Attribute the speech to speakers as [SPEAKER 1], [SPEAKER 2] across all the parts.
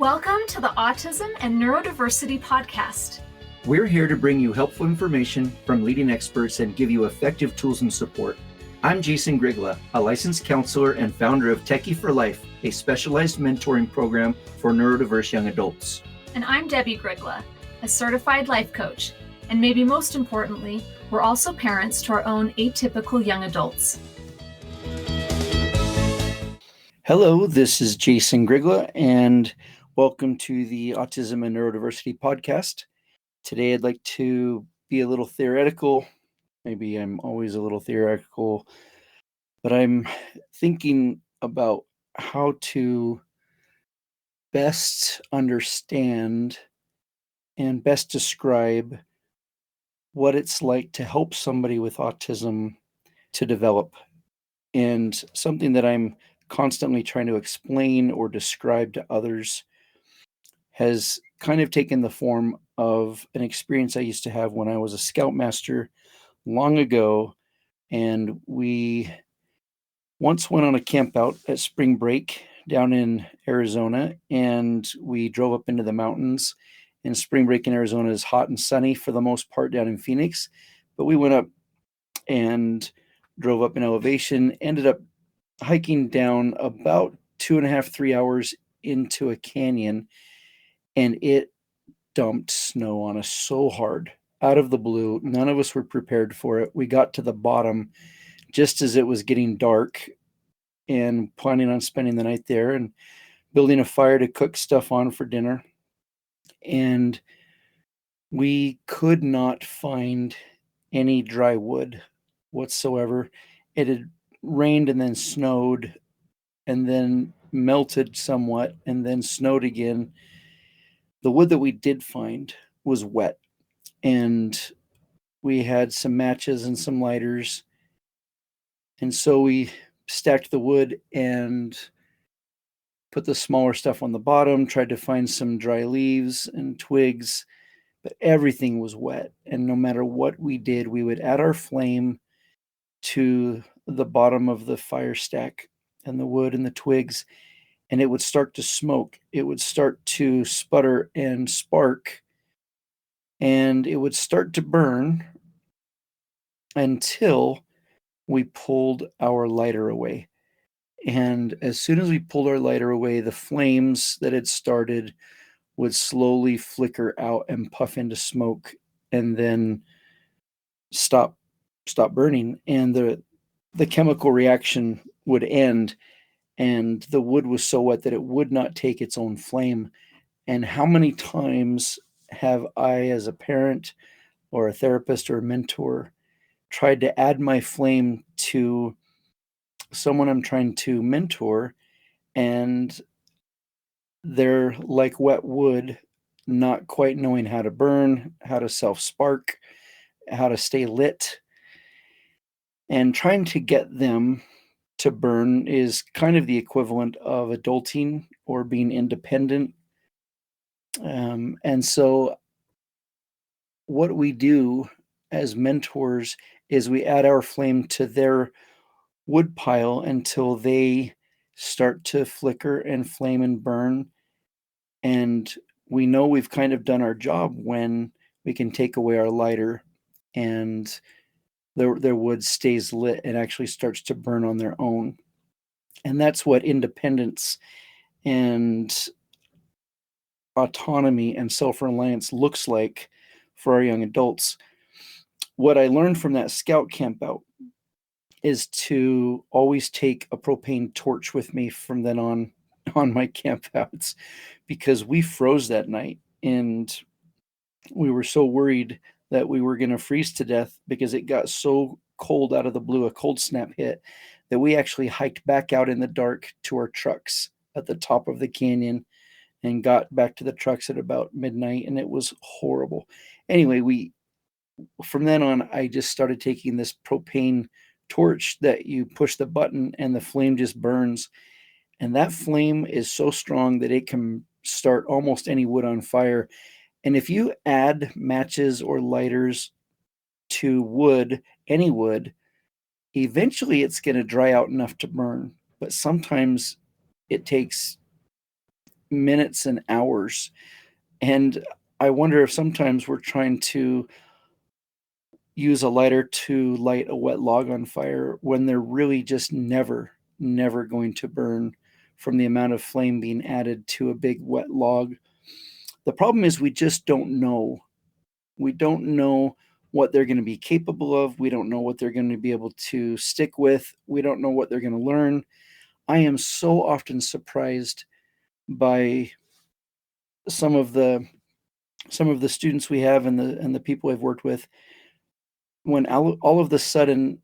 [SPEAKER 1] Welcome to the Autism and Neurodiversity podcast.
[SPEAKER 2] We're here to bring you helpful information from leading experts and give you effective tools and support. I'm Jason Grigla, a licensed counselor and founder of Techie for Life, a specialized mentoring program for neurodiverse young adults.
[SPEAKER 1] And I'm Debbie Grigla, a certified life coach. And maybe most importantly, we're also parents to our own atypical young adults.
[SPEAKER 2] Hello, this is Jason Grigla, and welcome to the Autism and Neurodiversity podcast. Today I'd like to be a little theoretical. Maybe I'm always a little theoretical, but I'm thinking about how to best understand and best describe what it's like to help somebody with autism to develop. And something that I'm constantly trying to explain or describe to others has kind of taken the form of an experience I used to have when I was a scoutmaster long ago. And we once went on a camp out at spring break down in Arizona, and we drove up into the mountains. And spring break in Arizona is hot and sunny for the most part down in Phoenix. But we went up and drove up in elevation, ended up hiking down about 2.5, 3 hours into a canyon, and it dumped snow on us so hard out of the blue. None of us were prepared for it. We got to the bottom just as it was getting dark and planning on spending the night there and building a fire to cook stuff on for dinner. And we could not find any dry wood whatsoever. It had rained and then snowed and then melted somewhat and then snowed again. The wood that we did find was wet, and we had some matches and some lighters. And so we stacked the wood and put the smaller stuff on the bottom, tried to find some dry leaves and twigs, but everything was wet. And no matter what we did, we would add our flame to the bottom of the fire stack and the wood and the twigs, and it would start to smoke. It would start to sputter and spark, and it would start to burn until we pulled our lighter away. And as soon as we pulled our lighter away, the flames that had started would slowly flicker out and puff into smoke and then stop burning, and the chemical reaction would end, and the wood was so wet that it would not take its own flame. And how many times have I, as a parent or a therapist or a mentor, tried to add my flame to someone I'm trying to mentor, and they're like wet wood, not quite knowing how to burn, how to self-spark, how to stay lit. And trying to get them to burn is kind of the equivalent of adulting or being independent. And so what we do as mentors is we add our flame to their wood pile until they start to flicker and flame and burn. And we know we've kind of done our job when we can take away our lighter and their wood stays lit and actually starts to burn on their own. And that's what independence and autonomy and self-reliance looks like for our young adults. What I learned from that scout camp out is to always take a propane torch with me from then on my campouts, because we froze that night and we were so worried that we were going to freeze to death because it got so cold out of the blue, a cold snap hit, that we actually hiked back out in the dark to our trucks at the top of the canyon and got back to the trucks at about midnight, and it was horrible. Anyway, from then on, I just started taking this propane torch that you push the button and the flame just burns. And that flame is so strong that it can start almost any wood on fire. And if you add matches or lighters to wood, any wood, eventually it's going to dry out enough to burn. But sometimes it takes minutes and hours. And I wonder if sometimes we're trying to use a lighter to light a wet log on fire when they're really just never going to burn from the amount of flame being added to a big wet log. The problem is we just don't know. We don't know what they're going to be capable of. We don't know what they're going to be able to stick with. We don't know what they're going to learn. I am so often surprised by some of the students we have and the people I've worked with when all of the sudden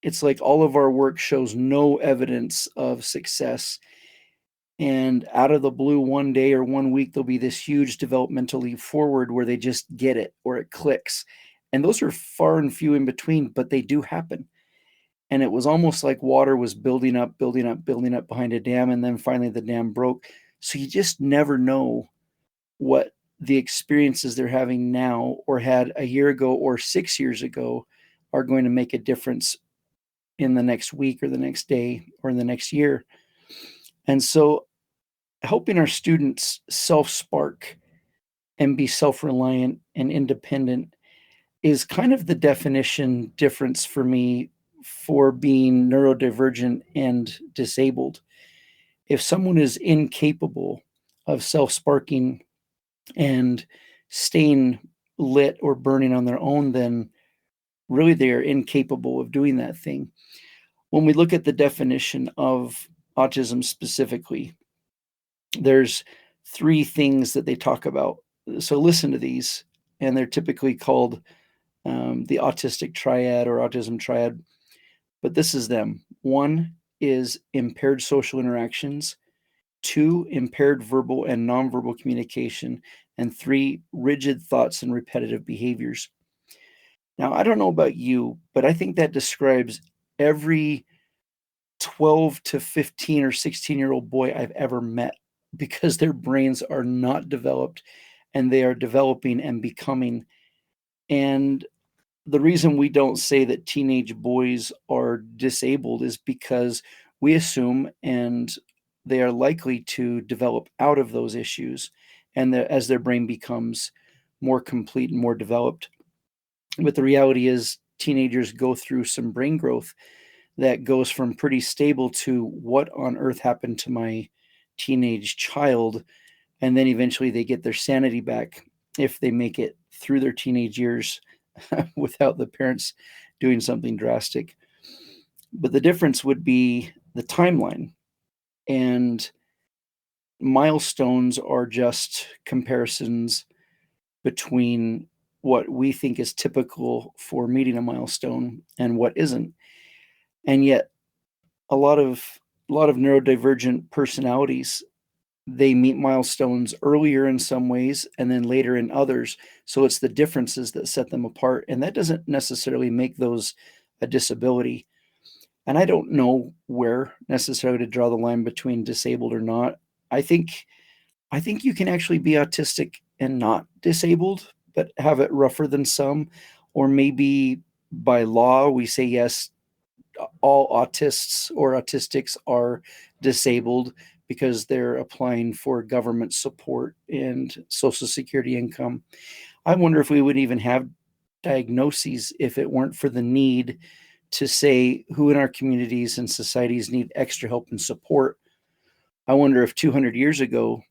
[SPEAKER 2] it's like all of our work shows no evidence of success, and out of the blue one day or one week there'll be this huge developmental leap forward where they just get it or it clicks. And those are far and few in between, but they do happen. And it was almost like water was building up behind a dam, and then finally the dam broke. So you just never know what the experiences they're having now or had a year ago or 6 years ago are going to make a difference in the next week or the next day or in the next year. And so helping our students self-spark and be self-reliant and independent is kind of the definition difference for me for being neurodivergent and disabled. If someone is incapable of self-sparking and staying lit or burning on their own, then really they are incapable of doing that thing. When we look at the definition of autism specifically, there's 3 things that they talk about. So listen to these, and they're typically called the autistic triad or autism triad, but this is them. 1 is impaired social interactions, 2, impaired verbal and nonverbal communication, and 3, rigid thoughts and repetitive behaviors. Now, I don't know about you, but I think that describes every 12 to 15 or 16-year-old boy I've ever met, because their brains are not developed and they are developing and becoming. And the reason we don't say that teenage boys are disabled is because we assume and they are likely to develop out of those issues and as their brain becomes more complete and more developed. But the reality is teenagers go through some brain growth that goes from pretty stable to what on earth happened to my teenage child, and then eventually they get their sanity back if they make it through their teenage years without the parents doing something drastic. But the difference would be the timeline, and milestones are just comparisons between what we think is typical for meeting a milestone and what isn't. And yet a lot of neurodivergent personalities, they meet milestones earlier in some ways and then later in others. So it's the differences that set them apart. And that doesn't necessarily make those a disability. And I don't know where necessarily to draw the line between disabled or not. I think I think you can actually be autistic and not disabled, but have it rougher than some. Or maybe by law we say yes, all autists or autistics are disabled because they're applying for government support and social security income. I wonder if we would even have diagnoses if it weren't for the need to say who in our communities and societies need extra help and support. I wonder if 200 years ago,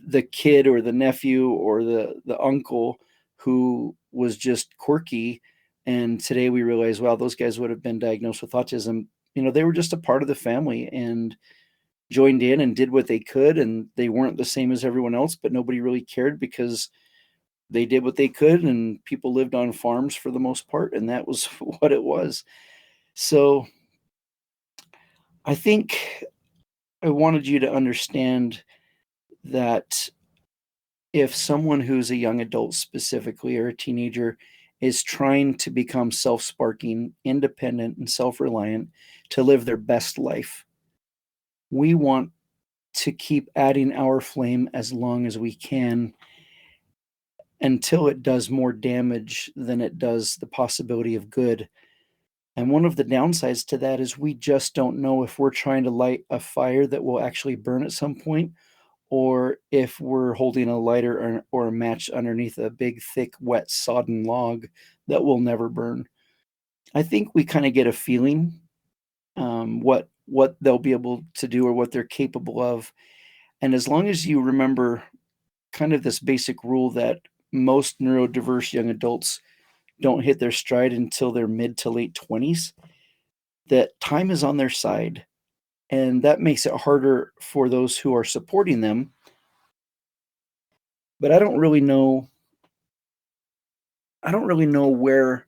[SPEAKER 2] the kid or the nephew or the uncle who was just quirky, and today we realize, wow, those guys would have been diagnosed with autism. They were just a part of the family and joined in and did what they could, and they weren't the same as everyone else, but nobody really cared because they did what they could, and people lived on farms for the most part, and that was what it was. So I think I wanted you to understand that if someone who's a young adult specifically or a teenager is trying to become self-sparking, independent, and self-reliant to live their best life, we want to keep adding our flame as long as we can until it does more damage than it does the possibility of good. And one of the downsides to that is we just don't know if we're trying to light a fire that will actually burn at some point, or if we're holding a lighter or a match underneath a big, thick, wet, sodden log that will never burn. I think we kind of get a feeling what they'll be able to do or what they're capable of. And as long as you remember kind of this basic rule that most neurodiverse young adults don't hit their stride until their mid to late 20s, that time is on their side. And that makes it harder for those who are supporting them. But I don't really know where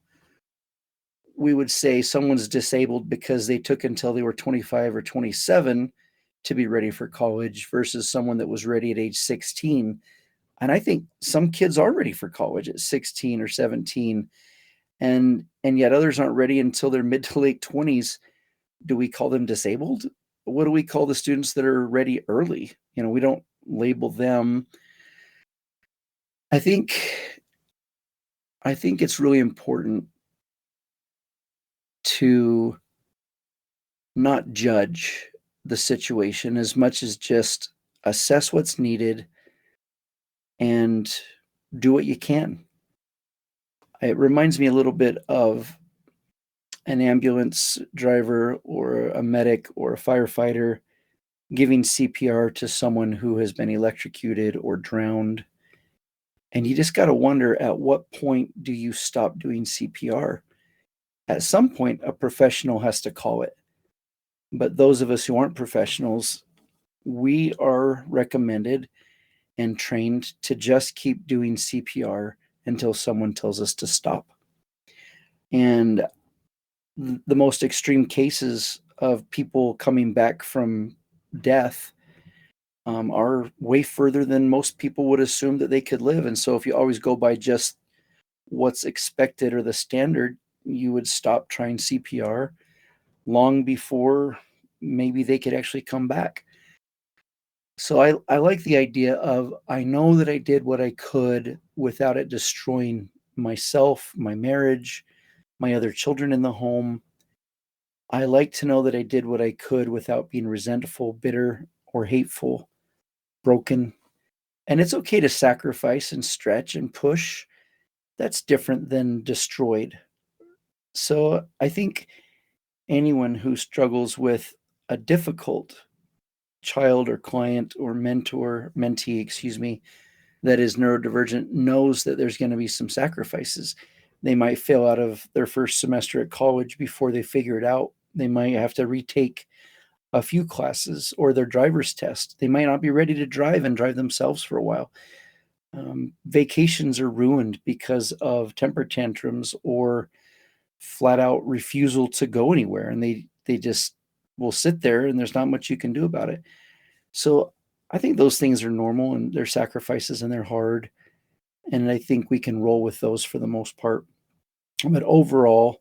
[SPEAKER 2] we would say someone's disabled because they took until they were 25 or 27 to be ready for college versus someone that was ready at age 16. And I think some kids are ready for college at 16 or 17, and yet others aren't ready until their mid to late 20s. Do we call them disabled? What do we call the students that are ready early? We don't label them. I think it's really important to not judge the situation as much as just assess what's needed and do what you can. It reminds me a little bit of an ambulance driver or a medic or a firefighter giving CPR to someone who has been electrocuted or drowned. And you just got to wonder, at what point do you stop doing CPR? At some point, a professional has to call it. But those of us who aren't professionals, we are recommended and trained to just keep doing CPR until someone tells us to stop. And the most extreme cases of people coming back from death are way further than most people would assume that they could live. And so if you always go by just what's expected or the standard, you would stop trying CPR long before maybe they could actually come back. So I like the idea of, I know that I did what I could without it destroying myself, my marriage, my other children in the home. I like to know that I did what I could without being resentful, bitter, or hateful, broken. And it's okay to sacrifice and stretch and push. That's different than destroyed. So I think anyone who struggles with a difficult child or client or mentee, that is neurodivergent knows that there's going to be some sacrifices. They might fail out of their first semester at college before they figure it out. They might have to retake a few classes or their driver's test. They might not be ready to drive and drive themselves for a while. Vacations are ruined because of temper tantrums or flat out refusal to go anywhere. And they just will sit there and there's not much you can do about it. So I think those things are normal and they're sacrifices and they're hard. And I think we can roll with those for the most part. But overall,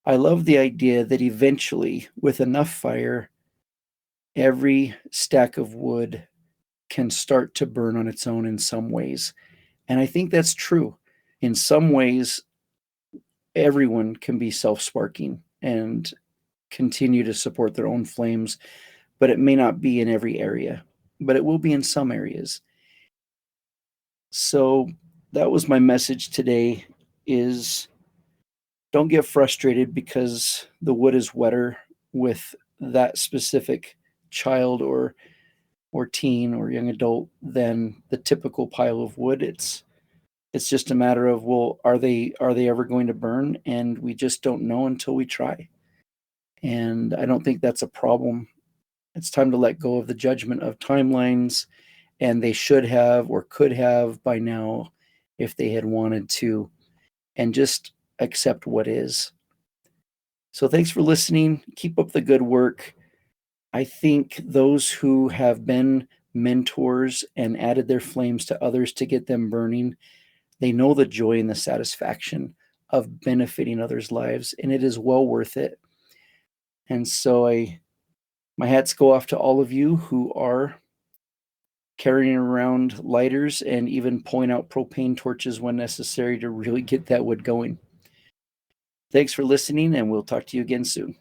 [SPEAKER 2] I love the idea that eventually, with enough fire, every stack of wood can start to burn on its own in some ways. And I think that's true. In some ways, everyone can be self-sparking and continue to support their own flames, but it may not be in every area, but it will be in some areas. So that was my message today, is don't get frustrated because the wood is wetter with that specific child or teen or young adult than the typical pile of wood. It's just a matter of, well, are they ever going to burn? And we just don't know until we try. And I don't think that's a problem. It's time to let go of the judgment of timelines, and they should have or could have by now if they had wanted to, and just accept what is. So thanks for listening. Keep up the good work. I think those who have been mentors and added their flames to others to get them burning, they know the joy and the satisfaction of benefiting others' lives, and it is well worth it. And so my hats go off to all of you who are carrying around lighters and even pulling out propane torches when necessary to really get that wood going. Thanks for listening, and we'll talk to you again soon.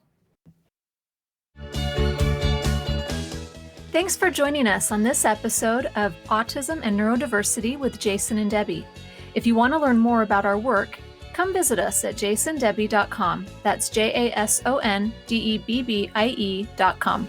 [SPEAKER 1] Thanks for joining us on this episode of Autism and Neurodiversity with Jason and Debbie. If you want to learn more about our work, come visit us at jasondebbie.com. That's JASONDEBBIE.com.